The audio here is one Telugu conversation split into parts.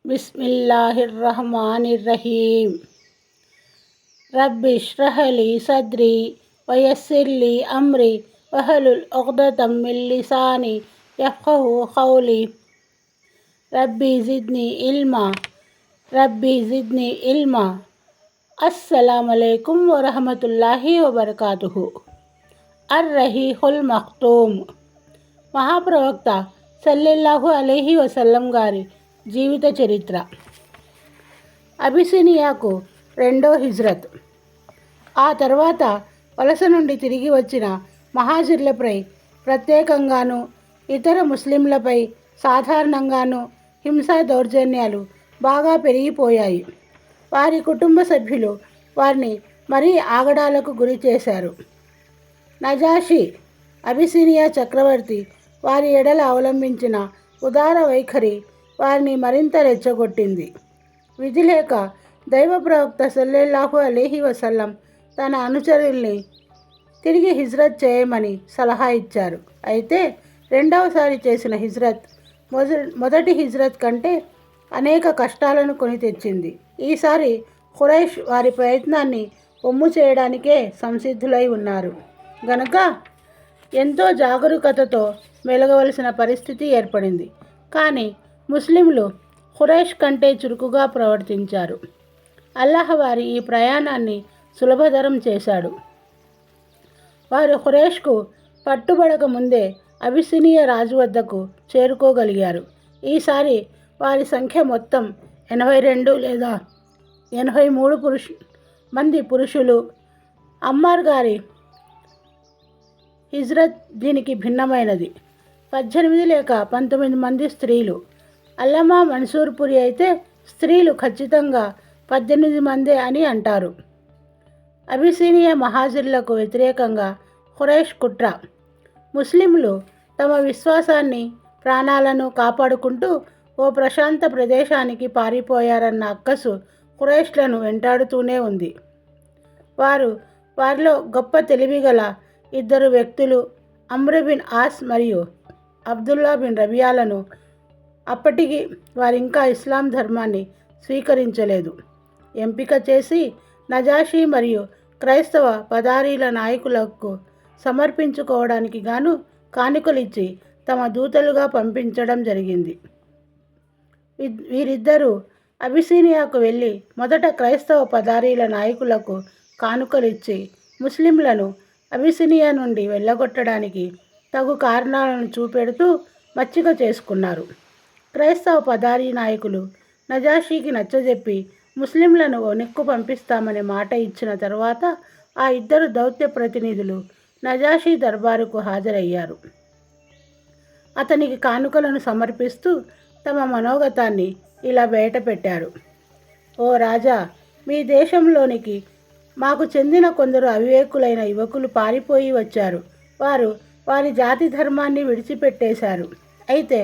बिस्मिल्लाहिर्रहमानिर्रहीम। रब्बि इश्रह ली सदरी वयस्सिर ली अमरी वहलुल उक़दतम मिन लिसानी यफ़क़हू क़ौली। रब्बी ज़िदनी इल्मा। अस्सलामु अलैकुम व रहमतुल्लाहि व बरकातुहू। अर्रहीक़ुल मख्तूम। మహాప్రవక్త సల్లల్లాహు అలైహి వసల్లం గారి జీవిత చరిత్ర. అబిసినియాకు రెండో హిజ్రత్. ఆ తర్వాత వలస నుండి తిరిగి వచ్చిన మహాజిర్లపై ప్రత్యేకంగాను ఇతర ముస్లింలపై సాధారణంగాను హింసా దౌర్జన్యాలు బాగా పెరిగిపోయాయి. వారి కుటుంబ సభ్యులు వారిని మరీ ఆగడాలకు గురి చేశారు. నజాషి అబిసినియా చక్రవర్తి వారి ఎడల అవలంబించిన ఉదార వైఖరి వారిని మరింత రెచ్చగొట్టింది. విధిలేక దైవ ప్రవక్త సల్లల్లాహు అలైహి వసల్లం తన అనుచరుల్ని తిరిగి హిజ్రత్ చేయమని సలహా ఇచ్చారు. అయితే రెండవసారి చేసిన హిజ్రత్ మొదటి హిజ్రత్ కంటే అనేక కష్టాలను కొని తెచ్చింది. ఈసారి ఖురైష్ వారి ప్రయత్నాన్ని ఒమ్ము చేయడానికే సంసిద్ధులై ఉన్నారు గనక ఎంతో జాగరూకతతో మెలగవలసిన పరిస్థితి ఏర్పడింది. కానీ ముస్లింలు ఖురైష్ కంటే చురుకుగా ప్రవర్తించారు. అల్లాహ్ వారి ఈ ప్రయాణాన్ని సులభతరం చేశాడు. వారు ఖురైష్కు పట్టుబడక ముందే అబిసినియా రాజు వద్దకు చేరుకోగలిగారు. ఈసారి వారి సంఖ్య మొత్తం 82 లేదా 83 మంది పురుషులు. అమ్మార్ గారి హిజ్రత్ దీనికి భిన్నమైనది. 18 లేక 19 మంది స్త్రీలు. అల్లమా మన్సూర్పురి అయితే స్త్రీలు ఖచ్చితంగా 18 మందే అని అంటారు. అబిసినియా మహాజిర్లకు వ్యతిరేకంగా ఖురైష్ కుట్ర. ముస్లింలు తమ విశ్వాసాన్ని ప్రాణాలను కాపాడుకుంటూ ఓ ప్రశాంత ప్రదేశానికి పారిపోయారన్న అక్కసు ఖురైష్లను వెంటాడుతూనే ఉంది. వారిలో గొప్ప తెలివిగల 2 వ్యక్తులు అమ్ర్ బిన్ ఆస్ మరియు అబ్దుల్లా బిన్ రబియాలను అప్పటికి వారింకా ఇస్లాం ధర్మాన్ని స్వీకరించలేదు ఎంపిక చేసి నజాషి మరియు క్రైస్తవ పదారీల నాయకులకు సమర్పించుకోవడానికి గాను కానుకలిచ్చి తమ దూతలుగా పంపించడం జరిగింది. వీరిద్దరూ అబిసినియాకు వెళ్ళి మొదట క్రైస్తవ పదారీల నాయకులకు కానుకలిచ్చి ముస్లింలను అబిసినియా నుండి వెళ్ళగొట్టడానికి తగు కారణాలను చూపెడుతూ మచ్చిక చేసుకున్నారు. క్రైస్తవ పదారీ నాయకులు నజాషీకి నచ్చజెప్పి ముస్లింలను వెనక్కు పంపిస్తామని మాట ఇచ్చిన తరువాత ఆ 2 దౌత్య ప్రతినిధులు నజాషీ దర్బారుకు హాజరయ్యారు. అతనికి కానుకలను సమర్పిస్తూ తమ మనోగతాన్ని ఇలా బయటపెట్టారు. ఓ రాజా, మీ దేశంలోనికి మాకు చెందిన కొందరు అవివేకులైన యువకులు పారిపోయి వచ్చారు. వారు వారి జాతి ధర్మాన్ని విడిచిపెట్టేశారు. అయితే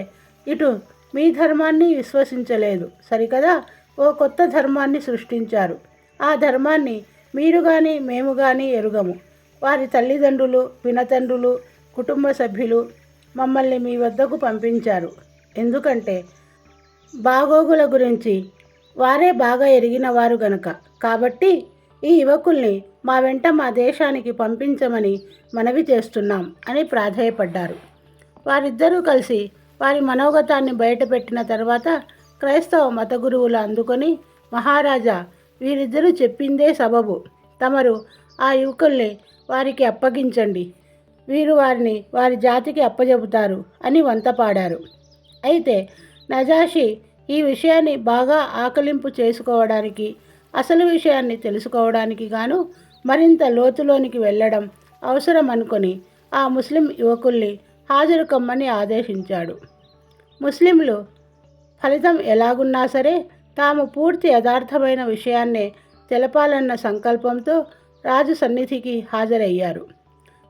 ఇటు మీ ధర్మాన్ని విశ్వసించలేదు సరికదా, ఓ కొత్త ధర్మాన్ని సృష్టించారు. ఆ ధర్మాన్ని మీరు కానీ మేము కానీ ఎరుగము. వారి తల్లిదండ్రులు, పినతండ్రులు, కుటుంబ సభ్యులు మమ్మల్ని మీ వద్దకు పంపించారు. ఎందుకంటే బాగోగుల గురించి వారే బాగా ఎరిగిన వారు గనక. కాబట్టి ఈ యువకుల్ని మా వెంట మా దేశానికి పంపించమని మనవి చేస్తున్నాం అని ప్రాధేయపడ్డారు. వారిద్దరూ కలిసి వారి మనోగతాన్ని బయటపెట్టిన తర్వాత క్రైస్తవ మత గురువులు అందుకొని, మహారాజా, వీరిద్దరూ చెప్పిందే సబబు. తమరు ఆ యువకుల్ని వారికి అప్పగించండి. వీరు వారిని వారి జాతికి అప్పజెబుతారు అని వంతపాడారు. అయితే నజాషి ఈ విషయాన్ని బాగా ఆకలింపు చేసుకోవడానికి, అసలు విషయాన్ని తెలుసుకోవడానికి గాను మరింత లోతులోనికి వెళ్ళడం అవసరం అనుకొని ఆ ముస్లిం యువకుల్ని హాజరు కమ్మని ఆదేశించాడు. ముస్లింలు ఫలితం ఎలాగున్నా సరే తాము పూర్తి యథార్థమైన విషయాన్నే తెలపాలన్న సంకల్పంతో రాజు సన్నిధికి హాజరయ్యారు.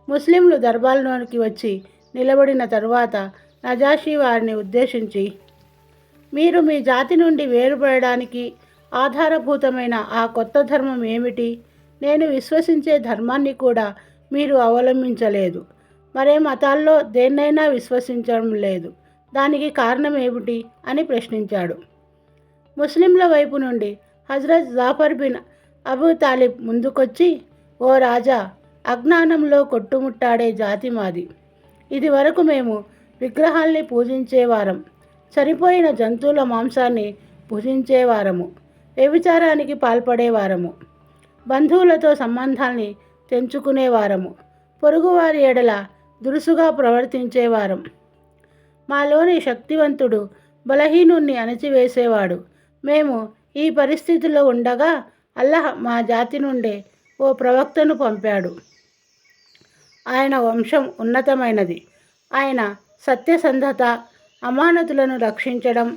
ముస్లింలు దర్బార్లోనికి వచ్చి నిలబడిన తరువాత నజాషి వారిని ఉద్దేశించి, మీరు మీ జాతి నుండి వేరుపడడానికి ఆధారభూతమైన ఆ కొత్త ధర్మం ఏమిటి? నేను విశ్వసించే ధర్మాన్ని కూడా మీరు అవలంబించలేదు. మరే మతాల్లో దేన్నైనా విశ్వసించడం లేదు. దానికి కారణం ఏమిటి అని ప్రశ్నించాడు. ముస్లింల వైపు నుండి Hazrat Jafar bin Abu Talib ముందుకొచ్చి, ఓ రాజా, అజ్ఞానంలో కొట్టుముట్టాడే జాతి మాది. ఇది వరకు మేము విగ్రహాల్ని పూజించేవారం, చనిపోయిన జంతువుల మాంసాన్ని భుజించేవారము, వ్యభిచారానికి పాల్పడేవారము, బంధువులతో సంబంధాల్ని తెంచుకునేవారము, పొరుగువారి ఎడల దురుసుగా ప్రవర్తించేవారం. మాలోని శక్తివంతుడు బలహీనుణ్ణి అణచివేసేవాడు. మేము ఈ పరిస్థితిలో ఉండగా అల్లాహ్ మా జాతి నుండే ఓ ప్రవక్తను పంపాడు. ఆయన వంశం ఉన్నతమైనది. ఆయన సత్యసంధత, అమానతులను రక్షించడం,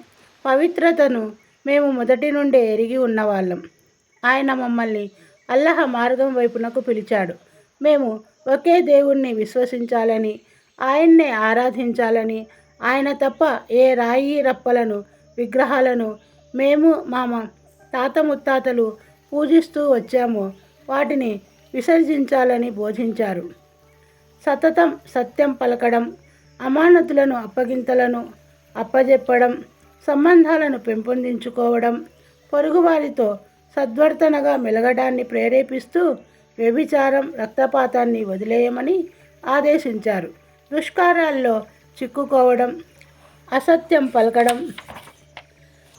పవిత్రతను మేము మొదటి నుండే ఎరిగి ఉన్నవాళ్ళం. ఆయన మమ్మల్ని అల్లాహ్ మార్గం వైపునకు పిలిచాడు. మేము ఒకే దేవుణ్ణి విశ్వసించాలని, ఆయన్నే ఆరాధించాలని, ఆయన తప్ప ఏ రాయి రప్పలను, విగ్రహాలను మేము మా తాత ముత్తాతలు పూజిస్తూ వచ్చామో వాటిని విసర్జించాలని బోధించారు. సతతం సత్యం పలకడం, అమానతులను అప్పగింతలను అప్పజెప్పడం, సంబంధాలను పెంపొందించుకోవడం, పొరుగువారితో సద్వర్తనగా మెలగడాన్ని ప్రేరేపిస్తూ వ్యభిచారం, రక్తపాతాన్ని వదిలేయమని ఆదేశించారు. దుష్కార్యాల్లో చిక్కుకోవడం, అసత్యం పలకడం,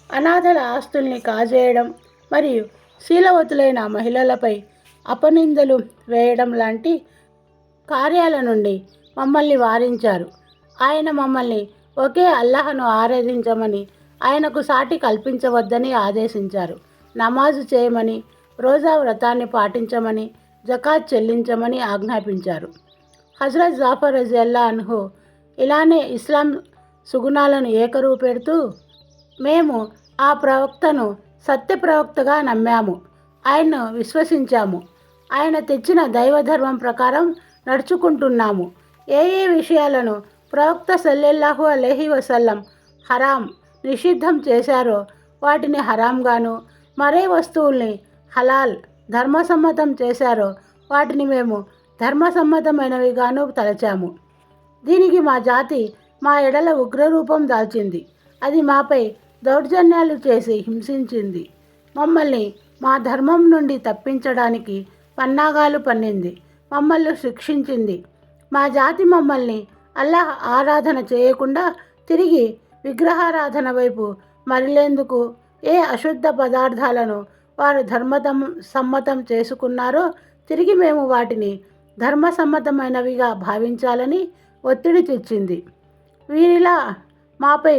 అనాథల ఆస్తుల్ని కాజేయడం మరియు శీలవతులైన మహిళలపై అపనిందలు వేయడం లాంటి కార్యాల నుండి మమ్మల్ని వారించారు. ఆయన మమ్మల్ని ఒకే అల్లాహ్ను ఆరాధించమని, ఆయనకు సాటి కల్పించవద్దని ఆదేశించారు. నమాజు చేయమని, రోజా వ్రతాన్ని పాటించమని, జకాత్ చెల్లించమని ఆజ్ఞాపించారు. హజ్రత్ జాఫర్ రజియల్లాహు అన్హు ఇలానే ఇస్లాం సుగుణాలను ఏకరువు పెడుతూ, మేము ఆ ప్రవక్తను సత్య ప్రవక్తగా నమ్మాము, ఆయన్ను విశ్వసించాము, ఆయన తెచ్చిన దైవధర్మం ప్రకారం నడుచుకుంటున్నాము. ఏ ఏ విషయాలను ప్రవక్త సల్లల్లాహు అలైహి వసల్లం హరాం, నిషిద్ధం చేశారో వాటిని హరాంగాను, మరే వస్తువుల్ని హలాల్, ధర్మసమ్మతం చేశారో వాటిని మేము ధర్మసమ్మతమైనవిగాను తలచాము. దీనికి మా జాతి మా ఎడల ఉగ్రరూపం దాల్చింది. అది మాపై దౌర్జన్యాలు చేసి హింసించింది. మమ్మల్ని మా ధర్మం నుండి తప్పించడానికి పన్నాగాలు పన్నింది. మమ్మల్ని శిక్షించింది. మా జాతి మమ్మల్ని అల్లాహ్ ఆరాధన చేయకుండా తిరిగి విగ్రహారాధన వైపు మరలేందుకు ఏ అశుద్ధ పదార్థాలను వారు సమ్మతం చేసుకున్నారో తిరిగి మేము వాటిని ధర్మసమ్మతమైనవిగా భావించాలని ఒత్తిడి తెచ్చింది. వీరిలా మాపై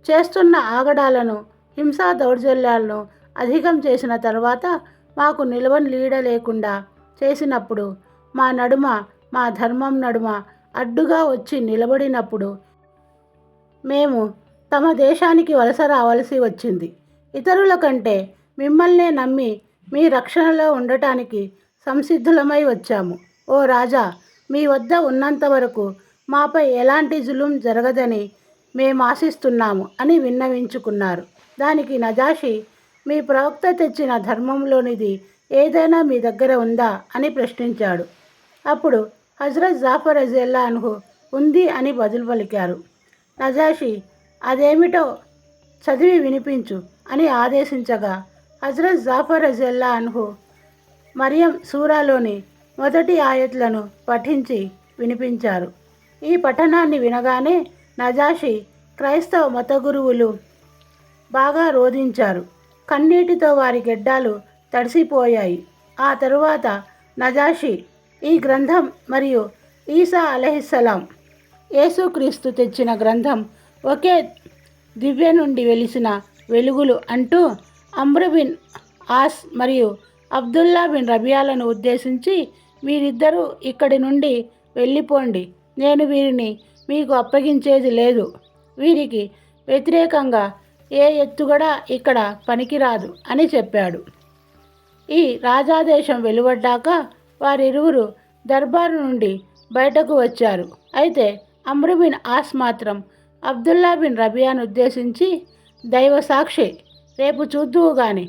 చేస్తున్న ఆగడాలను, హింసా దౌర్జన్యాలను అధికం చేసిన తర్వాత మాకు నీడ లేకుండా చేసినప్పుడు, మా ధర్మం నడుమ అడ్డుగా వచ్చి నిలబడినప్పుడు మేము తమ దేశానికి వలస రావాల్సి వచ్చింది. ఇతరుల కంటే మిమ్మల్నే నమ్మి మీ రక్షణలో ఉండటానికి సంసిద్ధులమై వచ్చాము. ఓ రాజా, మీ వద్ద ఉన్నంత వరకు మాపై ఎలాంటి జులుం జరగదని మేము ఆశిస్తున్నాము అని విన్నవించుకున్నారు. దానికి నజాషి, మీ ప్రవక్త తెచ్చిన ధర్మంలోనిది ఏదైనా మీ దగ్గర ఉందా అని ప్రశ్నించాడు. అప్పుడు హజ్రత్ జాఫర్ రజియల్లాహు అన్హు ఉంది అని బదులు పలికారు. నజాషి, అదేమిటో చదివి వినిపించు అని ఆదేశించగా హజ్రత్ జాఫర్ రజియల్లాహు అన్హు మరియం సూరాలోని మొదటి ఆయత్లను పఠించి వినిపించారు. ఈ పఠనాన్ని వినగానే నజాషి, క్రైస్తవ మత గురువులు బాగా రోధించారు. కన్నీటితో వారి గెడ్డాలు తడిసిపోయాయి. ఆ తరువాత నజాషి ఈ గ్రంథం మరియు ఈసా అలైహిస్సలాం, యేసుక్రీస్తు తెచ్చిన గ్రంథం ఒకే దివ్య నుండి వెలిసిన వెలుగులు అంటూ అమ్ర్ బిన్ ఆస్ మరియు అబ్దుల్లా బిన్ రబియాలను ఉద్దేశించి, మీరిద్దరూ ఇక్కడి నుండి వెళ్ళిపోండి, నేను వీరిని మీకు అప్పగించేది లేదు, వీరికి వ్యతిరేకంగా ఏ ఎత్తుగడ ఇక్కడ పనికిరాదు అని చెప్పాడు. ఈ రాజాదేశం వెలువడ్డాక వారిరువురు దర్బారు నుండి బయటకు వచ్చారు. అయితే అమ్ర్ బిన్ ఆస్ మాత్రం అబ్దుల్లా బిన్ రబియాను ఉద్దేశించి, దైవ సాక్షి, రేపు చూద్దువు గాని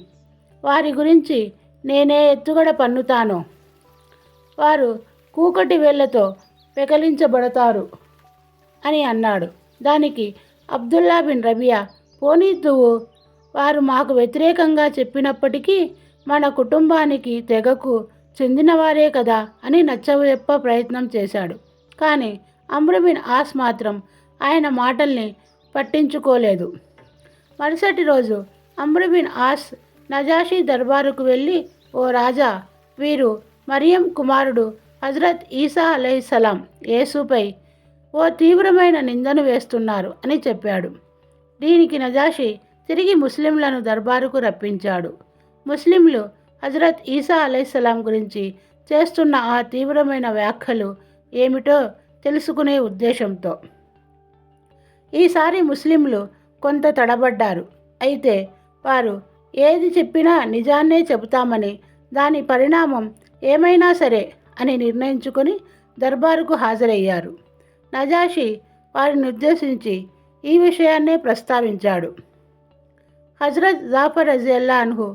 వారి గురించి నేనే ఎత్తుగడ పన్నుతానో వారు కూకటి వేళ్లతో పెకలించబడతారు అని అన్నాడు. దానికి అబ్దుల్లా బిన్ రబియా, పోనీద్దువు, వారు మాకు వ్యతిరేకంగా చెప్పినప్పటికీ మన కుటుంబానికి తెగకు చెందినవారే కదా అని నచ్చజెప్ప ప్రయత్నం చేశాడు. కానీ అమ్ర్ బిన్ ఆస్ మాత్రం ఆయన మాటల్ని పట్టించుకోలేదు. మరుసటి రోజు అమ్ర్ బిన్ ఆస్ నజాషీ దర్బారుకు వెళ్ళి, ఓ రాజా, వీరు మరియం కుమారుడు హజరత్ ఈసా అలైహిస్సలాం యేసుపై ఓ తీవ్రమైన నిందను వేస్తున్నారు అని చెప్పాడు. దీనికి నజాషీ తిరిగి ముస్లింలను దర్బారుకు రప్పించాడు. ముస్లింలు హజరత్ ఈసా అలైహిస్సలాం గురించి చేస్తున్న ఆ తీవ్రమైన వ్యాఖ్యలు ఏమిటో తెలుసుకునే ఉద్దేశంతో. ఈసారి ముస్లింలు కొంత తడబడ్డారు. అయితే వారు ఏది చెప్పినా నిజాన్నే చెబుతామని, దాని పరిణామం ఏమైనా సరే అని నిర్ణయించుకొని దర్బారుకు హాజరయ్యారు. నజాషీ వారిని ఉద్దేశించి ఈ విషయాన్నే ప్రస్తావించాడు. హజరత్ జాఫర్ రజియల్లా అన్హు,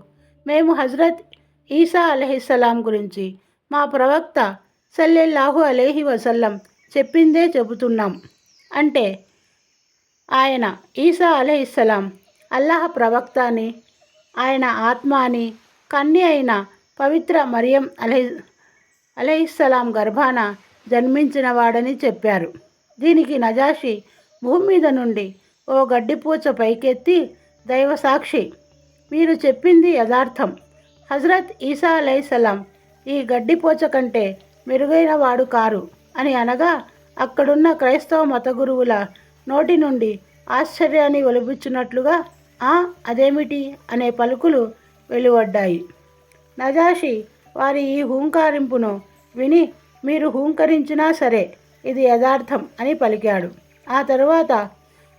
మేము హజరత్ ఈసా అలైహిస్సలాం గురించి మా ప్రవక్త సల్లెల్లాహు అలైహి వసల్లం చెప్పిందే చెబుతున్నాం. అంటే ఆయన ఈసా అలైహిస్సలాం అల్లాహ్ ప్రవక్త అని, ఆయన ఆత్మ అని, కన్య అయిన పవిత్ర మరియం అలైహిస్సలాం గర్భాన జన్మించినవాడని చెప్పారు. దీనికి నజాషీ భూమి మీద నుండి ఓ గడ్డిపూచ పైకెత్తి, దైవసాక్షి, మీరు చెప్పింది యథార్థం. హజరత్ ఈసా అలైహిస్సలాం ఈ గడ్డిపోచ కంటే మెరుగైన వాడు కారు అని అనగా, అక్కడున్న క్రైస్తవ మత గురువుల నోటి నుండి ఆశ్చర్యాన్ని వెలుబుచ్చినట్లుగా అదేమిటి అనే పలుకులు వెలువడ్డాయి. నజాషీ వారి ఈ హూంకారింపును విని, మీరు హూంకరించినా సరే ఇది యథార్థం అని పలికాడు. ఆ తరువాత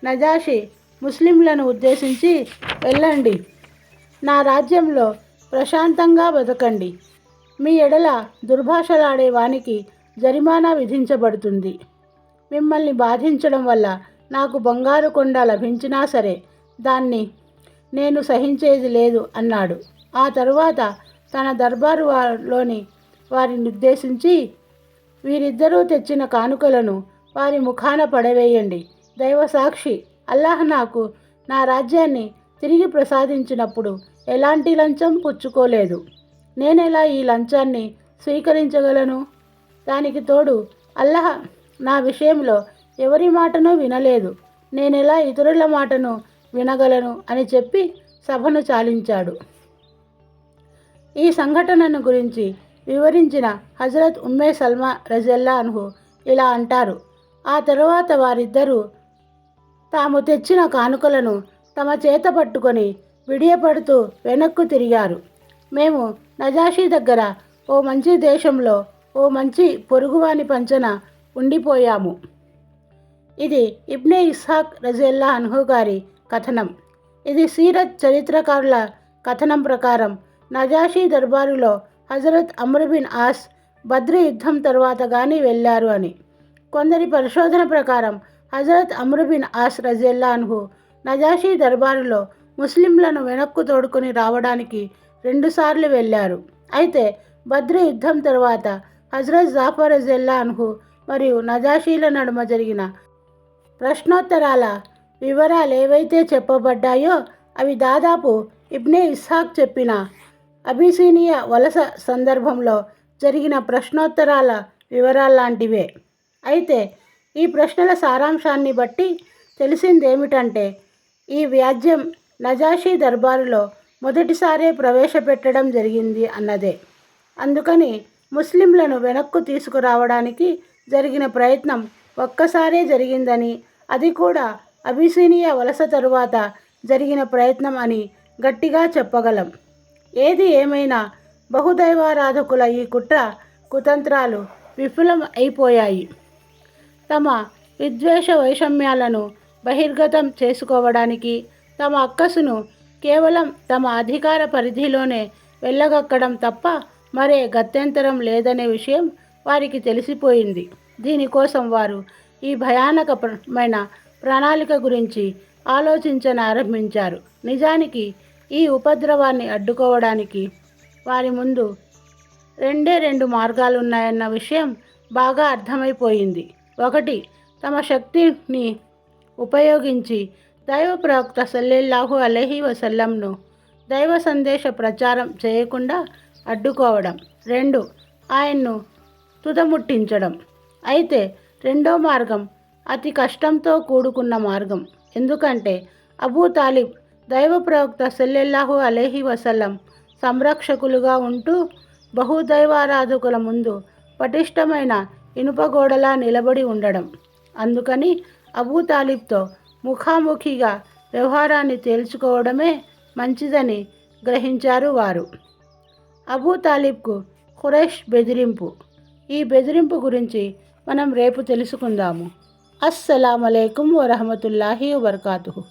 నజాషీ ముస్లింలను ఉద్దేశించి, వెళ్ళండి, నా రాజ్యంలో ప్రశాంతంగా బతకండి. మీ ఎడల దుర్భాషలాడే వానికి జరిమానా విధించబడుతుంది. మిమ్మల్ని బాధించడం వల్ల నాకు బంగారు కొండ లభించినా సరే దాన్ని నేను సహించేది లేదు అన్నాడు. ఆ తరువాత తన దర్బారులోని వారిని ఉద్దేశించి, వీరిద్దరూ తెచ్చిన కానుకలను వారి ముఖాన పడవేయండి. దైవసాక్షి, అల్లాహ్ నాకు నా రాజ్యాన్ని తిరిగి ప్రసాదించినప్పుడు ఎలాంటి లంచం పుచ్చుకోలేదు. నేనెలా ఈ లంచాన్ని స్వీకరించగలను? దానికి తోడు అల్లాహ్ నా విషయంలో ఎవరి మాటను వినలేదు. నేనెలా ఇతరుల మాటను వినగలను అని చెప్పి సభను చాలించాడు. ఈ సంఘటనను గురించి వివరించిన హజరత్ ఉమ్మే సల్మా రజియల్లా అన్హు ఇలా అంటారు. ఆ తరువాత వారిద్దరూ తాము తెచ్చిన కానుకలను తమ చేత పట్టుకొని విడియపడుతూ వెనక్కు తిరిగారు. మేము నజాషీ దగ్గర ఓ మంచి దేశంలో ఓ మంచి పొరుగువాని పంచన ఉండిపోయాము. ఇది ఇబ్నే ఇస్హాక్ రజియల్లా అన్హు గారి కథనం. ఇది సీరత్ చరిత్రకారుల కథనం ప్రకారం నజాషీ దర్బారులో హజరత్ అమ్ర్ బిన్ ఆస్ బద్ర్ యుద్ధం తర్వాత కానీ వెళ్ళారు అని. కొందరి పరిశోధన ప్రకారం హజరత్ అమ్ర్ బిన్ ఆస్ రజియల్లా అన్హు నజాషీ దర్బారులో ముస్లింలను వెనక్కు తోడుకొని రావడానికి 2 సార్లు వెళ్ళారు. అయితే బద్ర్ యుద్ధం తర్వాత హజరత్ జాఫర్ రజియల్లా అన్హు మరియు నజాషీల నడుమ జరిగిన ప్రశ్నోత్తరాల వివరాలు ఏవైతే చెప్పబడ్డాయో అవి దాదాపు ఇబ్నే ఇస్హాక్ చెప్పిన అబిసినియా వలస సందర్భంలో జరిగిన ప్రశ్నోత్తరాల వివరాల్లాంటివే. అయితే ఈ ప్రశ్నల సారాంశాన్ని బట్టి తెలిసిందేమిటంటే, ఈ వ్యాజ్యం నజాషీ దర్బారులో మొదటిసారే ప్రవేశపెట్టడం జరిగింది అన్నదే. అందుకని ముస్లింలను వెనక్కు తీసుకురావడానికి జరిగిన ప్రయత్నం ఒక్కసారే జరిగిందని, అది కూడా అబిసినియా వలస తరువాత జరిగిన ప్రయత్నం అని గట్టిగా చెప్పగలం. ఏది ఏమైనా బహుదైవారాధకుల ఈ కుట్ర కుతంత్రాలు విఫలం అయిపోయాయి. తమ విద్వేష వైషమ్యాలను బహిర్గతం చేసుకోవడానికి, తమ అక్కసును కేవలం తమ అధికార పరిధిలోనే వెళ్ళగక్కడం తప్ప మరే గత్యంతరం లేదనే విషయం వారికి తెలిసిపోయింది. దీనికోసం వారు ఈ భయానకమైన ప్రణాళిక గురించి ఆలోచించనారంభించారు. నిజానికి ఈ ఉపద్రవాన్ని అడ్డుకోవడానికి వారి ముందు 2 మార్గాలున్నాయన్న విషయం బాగా అర్థమైపోయింది. ఒకటి, తమ శక్తిని ఉపయోగించి దైవ ప్రవక్త సల్లెల్లాహు అలైహి వసల్లంను దైవ సందేశ ప్రచారం చేయకుండా అడ్డుకోవడం. 2. ఆయన్ను తుదముట్టించడం. అయితే రెండో మార్గం అతి కష్టంతో కూడుకున్న మార్గం. ఎందుకంటే అబూ తాలిబ్ దైవ ప్రవక్త సల్లెల్లాహు అలైహి వసల్లం సంరక్షకులుగా ఉంటూ బహుదైవారాధకుల ముందు పటిష్టమైన ఇనుపగోడలా నిలబడి ఉండడం. అందుకని అబూ తాలిబ్తో ముఖాముఖిగా వ్యవహారాన్ని తేల్చుకోవడమే మంచిదని గ్రహించారు వారు. అబూ తాలిబ్కు ఖురైష్ బెదిరింపు. ఈ బెదిరింపు గురించి మనం రేపు తెలుసుకుందాము. అస్సలాము అలైకుం వరహమతుల్లాహి వబర్కాతుహు.